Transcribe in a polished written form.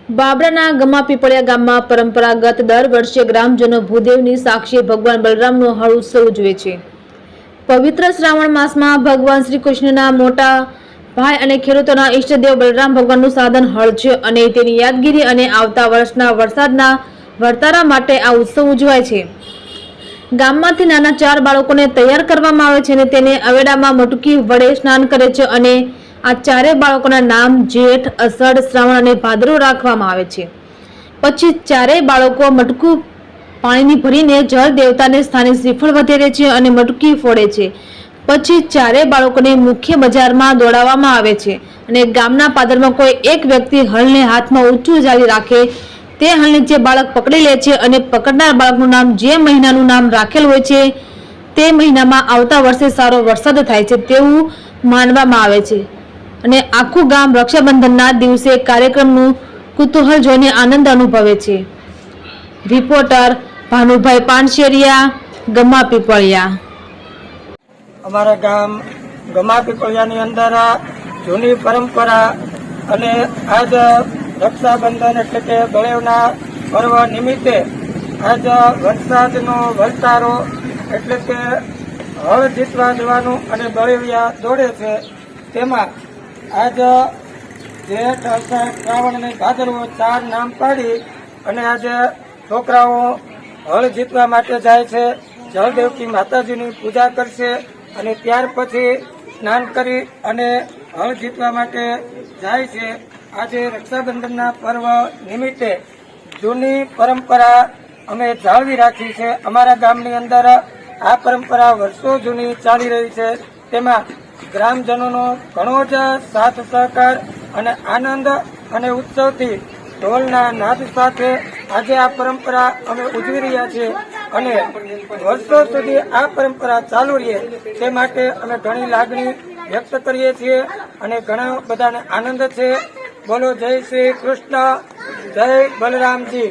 બાબરાના ગમા પીપળિયા ગામમાં પરંપરાગત દર વર્ષે ગ્રામજનો ભૂદેવની સાક્ષી ભગવાન બલરામનો હળ ઉત્સવ ઉજવે છે। પવિત્ર શ્રાવણ માસમાં ભગવાન શ્રી કૃષ્ણના મોટા ભાઈ અને ખેડૂતોના ઈષ્ટદેવ બલરામ ભગવાનનું સાધન હળ છે અને તેની યાદગીરી અને આવતા વર્ષના વરસાદના વર્તારા માટે આ ઉત્સવ ઉજવાય છે। ગામમાંથી નાના 4 બાળકોને તૈયાર કરવામાં આવે છે અને તેને અવેડામાં મટકી વડે સ્નાન કરે છે અને આ 4 બાળકોના નામ જેઠ, અષાઢ, શ્રાવણ અને ભાદરવો રાખવામાં આવે છે। પછી 4 બાળકો મટકું પાણીની ભરીને જળ દેવતાને સ્થાને શ્રીફળ વધેરે છે અને મટકી ફોડે છે। પછી 4 બાળકોને મુખ્ય બજારમાં દોડાવવામાં આવે છે અને ગામના પાદરમાં કોઈ એક વ્યક્તિ હળને હાથમાં ઊંચું જાળી રાખે તે હળને જે બાળક પકડી લે છે અને પકડનાર બાળકનું નામ જે મહિનાનું નામ રાખેલ હોય છે તે મહિનામાં આવતા વર્ષે સારો વરસાદ થાય છે તેવું માનવામાં આવે છે અને આખું ગામ રક્ષાબંધનના દિવસે કાર્યક્રમનું કુતૂહલ જોઈને આનંદ અનુભવે છે। રિપોર્ટર ભાનુભાઈ પાનશેરિયા, ગમા પીપળિયા। અમારા ગામ ગમા પીપળિયાની અંદર જૂની પરંપરા અને આજ રક્ષાબંધન એટલે કે બળેવના પર્વ નિમિત્તે આજ વરસાદનો વર્તારો એટલે કે હળ જીતવા જવાનું અને બળેવિયા દોડે છે। તેમાં આજ જેઠ, અષાઢ, શ્રાવણ અને ભાદરવો 4 નામ પાડી અને આજે છોકરાઓ હળ જીતવા માટે જાય છે। જળદેવકી માતાજીની પૂજા કરશે અને ત્યાર પછી સ્નાન કરી અને હળ જીતવા માટે જાય છે। આજે રક્ષાબંધનના પર્વ નિમિત્તે જૂની પરંપરા અમે જાળવી રાખી છે। અમારા ગામની અંદર આ પરંપરા વર્ષો જૂની ચાલી રહી છે। તેમાં ગ્રામજનોનો ઘણો જ સાથ સહકાર અને આનંદ અને ઉત્સવથી ઢોલના નાદ સાથે આજે આ પરંપરા અમે ઉજવી રહ્યા છીએ અને વર્ષો સુધી આ પરંપરા ચાલુ રહે તે માટે અમે ઘણી લાગણી વ્યક્ત કરીએ છીએ અને ઘણા બધાને આનંદ છે। બોલો જય શ્રી કૃષ્ણ, જય બલરામજી।